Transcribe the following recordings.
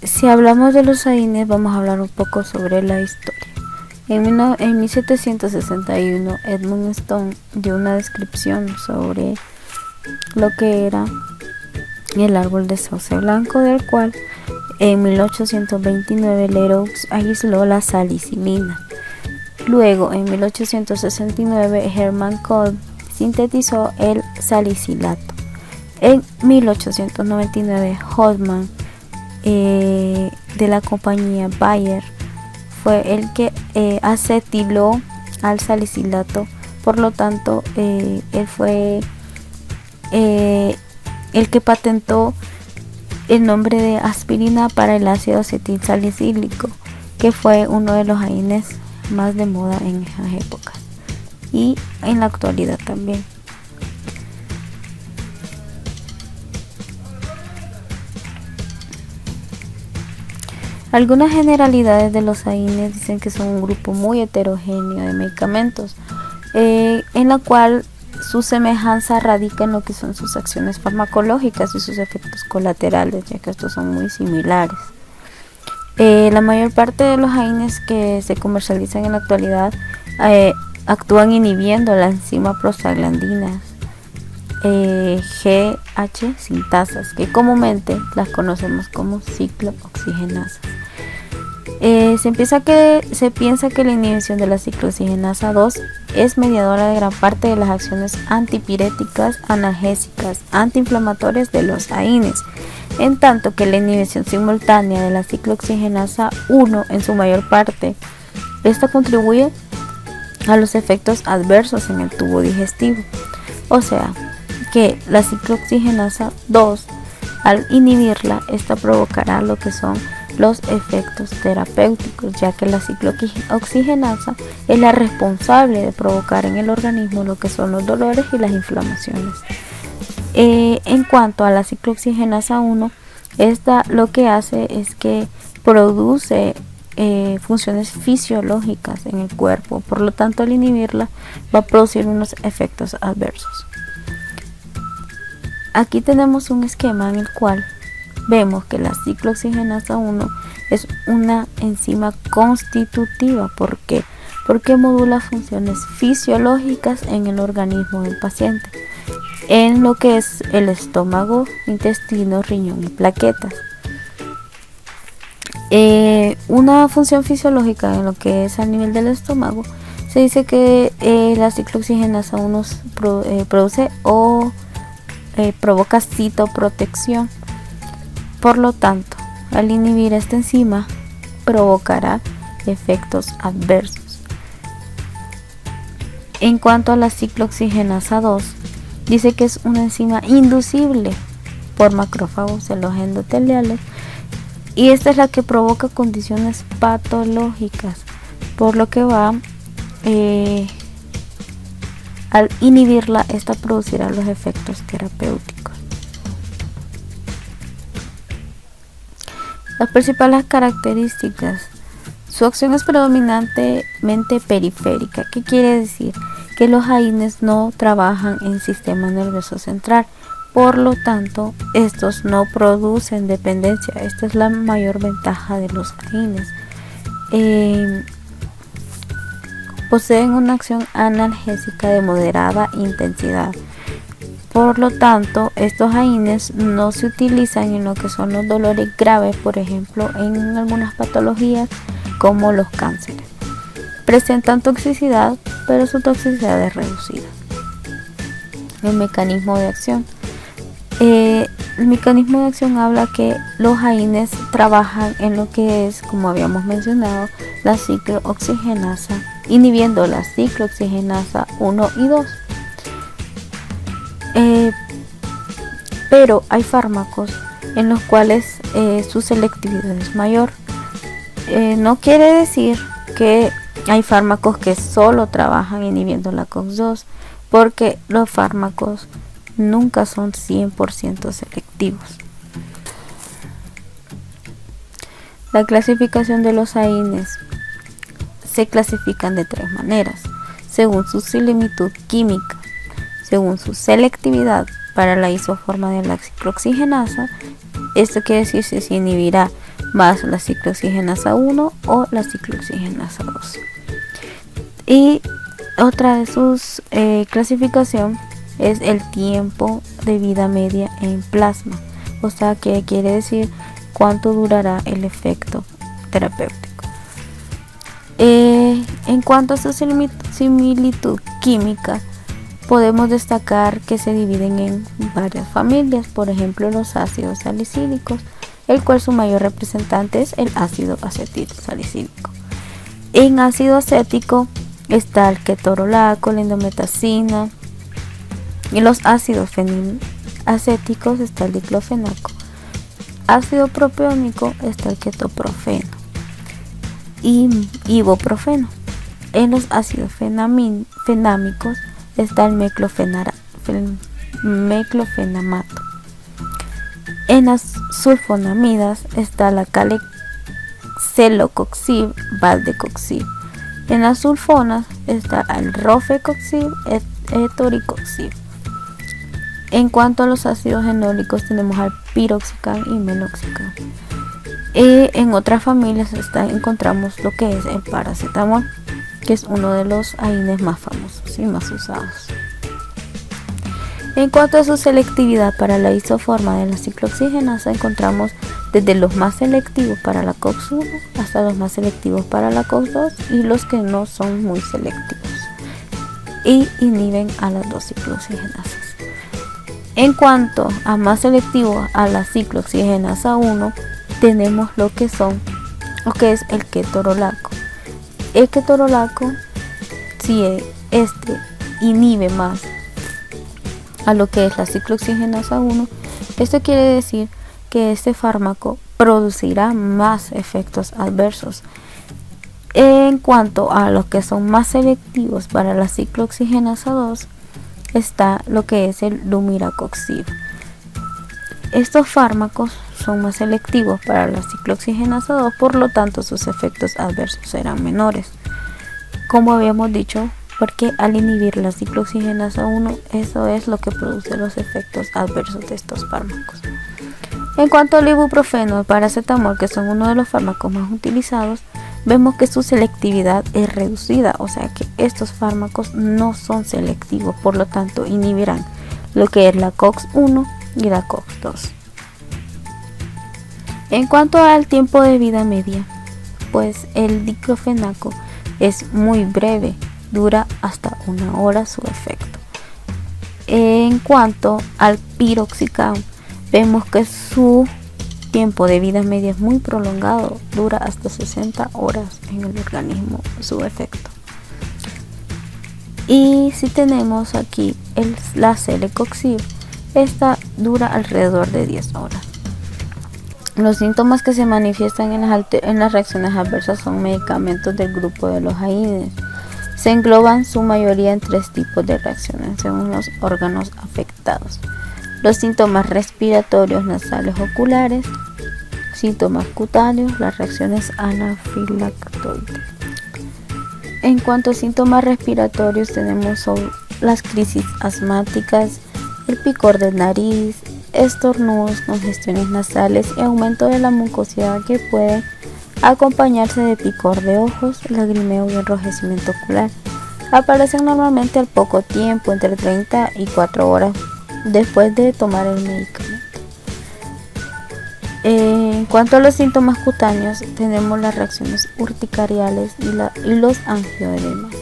Si hablamos de los AINES, vamos a hablar un poco sobre la historia. En 1761, Edmund Stone dio una descripción sobre lo que era el árbol de sauce blanco, del cual en 1829 Leroux aisló la salicilina. Luego, en 1869, Hermann Kolb sintetizó el salicilato. En 1899, Hoffmann, de la compañía Bayer, fue el que acetiló al salicilato. Por lo tanto, él fue el que patentó el nombre de aspirina para el ácido acetilsalicílico, que fue uno de los AINES más de moda en esas épocas y en la actualidad también. Algunas generalidades de los AINES dicen que son un grupo muy heterogéneo de medicamentos, en la cual su semejanza radica en lo que son sus acciones farmacológicas y sus efectos colaterales, ya que estos son muy similares. La mayor parte de los AINES que se comercializan en la actualidad actúan inhibiendo la enzima prostaglandinas GH sintasas, que comúnmente las conocemos como ciclooxigenasas. Se piensa que la inhibición de la ciclooxigenasa 2 es mediadora de gran parte de las acciones antipiréticas, analgésicas, antiinflamatorias de los AINES, en tanto que la inhibición simultánea de la ciclooxigenasa 1 en su mayor parte, esta contribuye a los efectos adversos en el tubo digestivo. O sea, que la ciclooxigenasa 2, al inhibirla, esta provocará lo que son los efectos terapéuticos, ya que la ciclooxigenasa es la responsable de provocar en el organismo lo que son los dolores y las inflamaciones. En cuanto a la ciclooxigenasa 1, esta lo que hace es que produce funciones fisiológicas en el cuerpo, por lo tanto al inhibirla va a producir unos efectos adversos. Aquí tenemos un esquema en el cual vemos que la ciclooxigenasa 1 es una enzima constitutiva. ¿Por qué? Porque modula funciones fisiológicas en el organismo del paciente, en lo que es el estómago, intestino, riñón y plaquetas. Una función fisiológica en lo que es a nivel del estómago, se dice que la ciclooxigenasa 1 produce o provoca citoprotección. Por lo tanto, al inhibir esta enzima, provocará efectos adversos. En cuanto a la ciclooxigenasa 2, dice que es una enzima inducible por macrófagos de los endoteliales, y esta es la que provoca condiciones patológicas, por lo que al inhibirla, esta producirá los efectos terapéuticos. Las principales características: su acción es predominantemente periférica. ¿Qué quiere decir? Que los AINES no trabajan en sistema nervioso central, por lo tanto estos no producen dependencia. Esta es la mayor ventaja de los AINES. Poseen una acción analgésica de moderada intensidad. Por lo tanto, estos AINES no se utilizan en lo que son los dolores graves, por ejemplo, en algunas patologías como los cánceres. Presentan toxicidad, pero su toxicidad es reducida. El mecanismo de acción. El mecanismo de acción habla que los AINES trabajan en lo que es, como habíamos mencionado, la ciclooxigenasa, inhibiendo la ciclooxigenasa 1 y 2. Pero hay fármacos en los cuales su selectividad es mayor. No quiere decir que hay fármacos que solo trabajan inhibiendo la COX-2, porque los fármacos nunca son 100% selectivos. La clasificación de los AINES se clasifican de tres maneras: según su similitud química, según su selectividad para la isoforma de la ciclooxigenasa. Esto quiere decir si se inhibirá más la ciclooxigenasa 1 o la ciclooxigenasa 2. Y otra de sus clasificación es el tiempo de vida media en plasma, o sea que quiere decir cuánto durará el efecto terapéutico. En cuanto a su similitud química, podemos destacar que se dividen en varias familias, por ejemplo los ácidos salicílicos, el cual su mayor representante es el ácido acetilsalicílico. En ácido acético está el ketorolaco, la indometacina, y los ácidos fenilacéticos está el diclofenaco. Ácido propiónico está el ketoprofeno y ibuprofeno. En los ácidos fenámicos está el meclofenamato. En las sulfonamidas está la celecoxib, valdecoxib. En las sulfonas está el rofecoxib, etoricoxib. En cuanto a los ácidos enólicos tenemos al piroxicam y meloxicam. En otras familias encontramos lo que es el paracetamol, que es uno de los AINES más famosos y más usados. En cuanto a su selectividad para la isoforma de la ciclooxigenasa, encontramos desde los más selectivos para la COX-1 hasta los más selectivos para la COX-2 y los que no son muy selectivos y inhiben a las dos ciclooxigenasas. En cuanto a más selectivos a la ciclooxigenasa 1, tenemos lo que es el ketorolaco. El ketorolaco, si este inhibe más a lo que es la ciclooxigenasa 1, esto quiere decir que este fármaco producirá más efectos adversos. En cuanto a los que son más selectivos para la ciclooxigenasa 2, está lo que es el lumiracoxib. Estos fármacos son más selectivos para la ciclooxigenasa 2, por lo tanto sus efectos adversos serán menores. Como habíamos dicho, porque al inhibir la ciclooxigenasa 1, eso es lo que produce los efectos adversos de estos fármacos. En cuanto al ibuprofeno y el paracetamol, que son uno de los fármacos más utilizados, vemos que su selectividad es reducida, o sea que estos fármacos no son selectivos, por lo tanto inhibirán lo que es la COX-1 y la COX-2. En cuanto al tiempo de vida media, pues el diclofenaco es muy breve, dura hasta 1 hora su efecto. En cuanto al piroxicam, vemos que su tiempo de vida media es muy prolongado, dura hasta 60 horas en el organismo su efecto. Y si tenemos aquí la celecoxib, esta dura alrededor de 10 horas. Los síntomas que se manifiestan en las reacciones adversas son medicamentos del grupo de los AINES. Se engloban su mayoría en 3 tipos de reacciones según los órganos afectados: los síntomas respiratorios, nasales, oculares, síntomas cutáneos, las reacciones anafilactoides. En cuanto a síntomas respiratorios, tenemos las crisis asmáticas, el picor de nariz, estornudos, congestiones nasales y aumento de la mucosidad que puede acompañarse de picor de ojos, lagrimeo y enrojecimiento ocular. Aparecen normalmente al poco tiempo, entre 30 y 4 horas después de tomar el medicamento. En cuanto a los síntomas cutáneos, tenemos las reacciones urticariales y los angioedemas.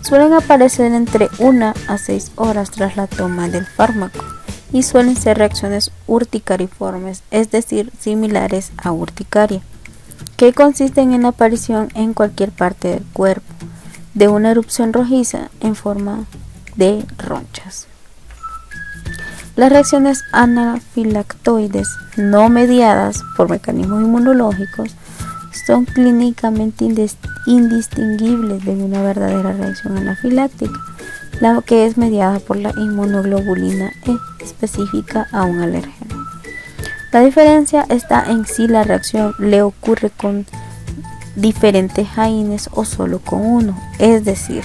Suelen aparecer entre 1 a 6 horas tras la toma del fármaco y suelen ser reacciones urticariformes, es decir, similares a urticaria, que consisten en la aparición en cualquier parte del cuerpo de una erupción rojiza en forma de ronchas. Las reacciones anafilactoides no mediadas por mecanismos inmunológicos son clínicamente indistinguibles de una verdadera reacción anafiláctica, la que es mediada por la inmunoglobulina E específica a un alérgeno. La diferencia está en si la reacción le ocurre con diferentes AINES o solo con uno, es decir,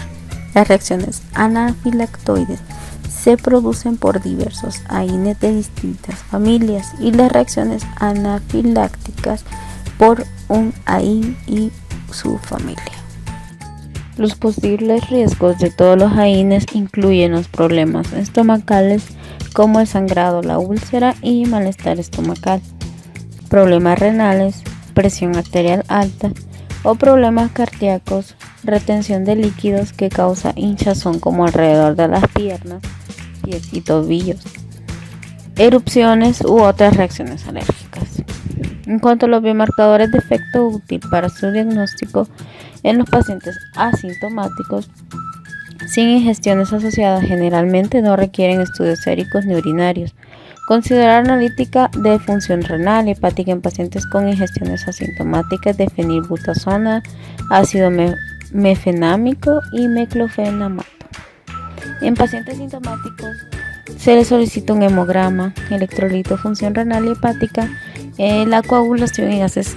las reacciones anafilactoides se producen por diversos AINES de distintas familias y las reacciones anafilácticas por un AIN y su familia. Los posibles riesgos de todos los AINES incluyen los problemas estomacales como el sangrado, la úlcera y malestar estomacal, problemas renales, presión arterial alta o problemas cardíacos, retención de líquidos que causa hinchazón como alrededor de las piernas, pies y tobillos, erupciones u otras reacciones alérgicas. En cuanto a los biomarcadores de efecto útil para su diagnóstico en los pacientes asintomáticos, sin ingestiones asociadas generalmente no requieren estudios séricos ni urinarios. Considerar analítica de función renal y hepática en pacientes con ingestiones asintomáticas de fenilbutasona, ácido mefenámico y meclofenamato. En pacientes sintomáticos se les solicita un hemograma, electrolito, función renal y hepática, la coagulación y gases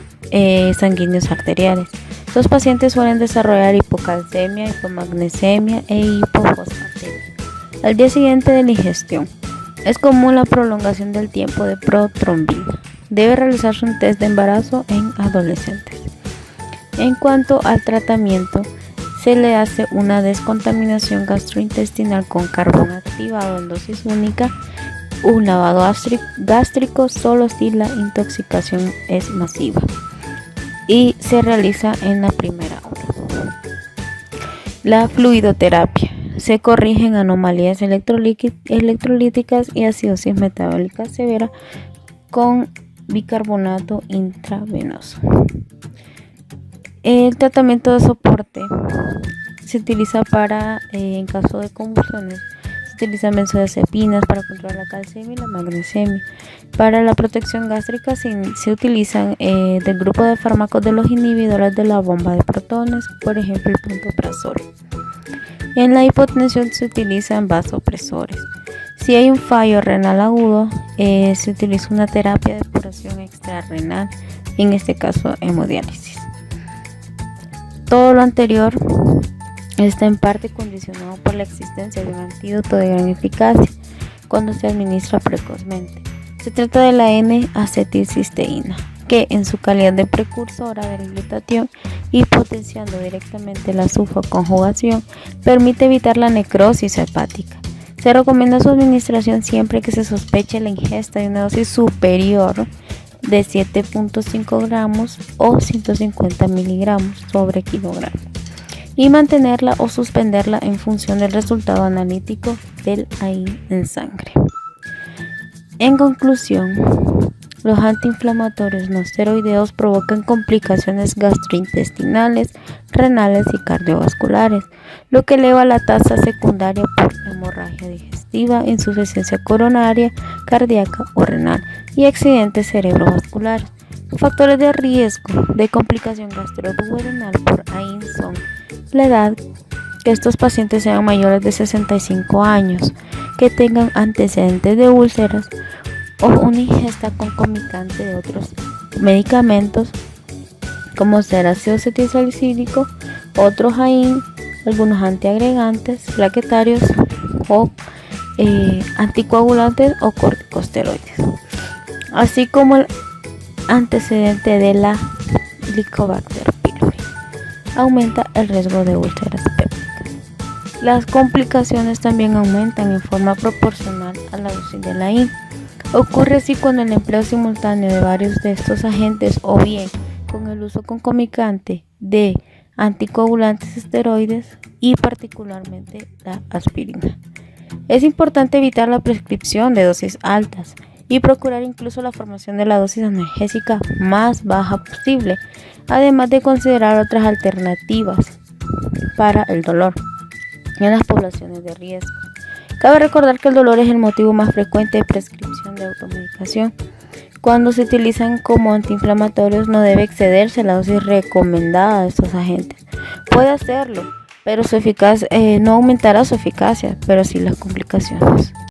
sanguíneos arteriales. Los pacientes suelen desarrollar hipocalcemia, hipomagnesemia e hipofosfatemia al día siguiente de la ingestión. Es común la prolongación del tiempo de protrombina. Debe realizarse un test de embarazo en adolescentes. En cuanto al tratamiento, se le hace una descontaminación gastrointestinal con carbón activado en dosis única, un lavado gástrico solo si la intoxicación es masiva y se realiza en la primera hora. La fluidoterapia. Se corrigen anomalías electrolíticas y acidosis metabólica severa con bicarbonato intravenoso. El tratamiento de soporte se utiliza en caso de convulsiones. Se utilizan benzodiazepinas para controlar la calcemia y la magnesemia. Para la protección gástrica se utilizan del grupo de fármacos de los inhibidores de la bomba de protones, por ejemplo el pantoprazol. En la hipotensión se utilizan vasopresores. Si hay un fallo renal agudo, se utiliza una terapia de depuración extrarrenal, en este caso hemodiálisis. Todo lo anterior está en parte condicionado por la existencia de un antídoto de gran eficacia cuando se administra precozmente. Se trata de la N-acetilcisteína, que en su calidad de precursora del glutatión y potenciando directamente la sulfoconjugación, permite evitar la necrosis hepática. Se recomienda su administración siempre que se sospeche la ingesta de una dosis superior de 7.5 gramos o 150 miligramos sobre kilogramo y mantenerla o suspenderla en función del resultado analítico del AIN en sangre. En conclusión, los antiinflamatorios no esteroideos provocan complicaciones gastrointestinales, renales y cardiovasculares, lo que eleva la tasa secundaria por hemorragia digestiva, insuficiencia coronaria, cardíaca o renal y accidentes cerebrovasculares. Los factores de riesgo de complicación gastroduodenal por AIN son la edad, que estos pacientes sean mayores de 65 años, que tengan antecedentes de úlceras o una ingesta concomitante de otros medicamentos como ser ácido acetilsalicílico, otros AIN, algunos antiagregantes, plaquetarios o anticoagulantes o corticosteroides, así como el antecedente de la Helicobacter pylori. Aumenta el riesgo de úlceras pépticas. Las complicaciones también aumentan en forma proporcional a la dosis de la AIN. Ocurre así cuando el empleo simultáneo de varios de estos agentes o bien con el uso concomitante de anticoagulantes esteroides y particularmente la aspirina. Es importante evitar la prescripción de dosis altas y procurar incluso la formación de la dosis analgésica más baja posible, además de considerar otras alternativas para el dolor en las poblaciones de riesgo. Cabe recordar que el dolor es el motivo más frecuente de prescripción de automedicación. Cuando se utilizan como antiinflamatorios no debe excederse la dosis recomendada de estos agentes. Puede hacerlo, pero no aumentará su eficacia, pero sí las complicaciones.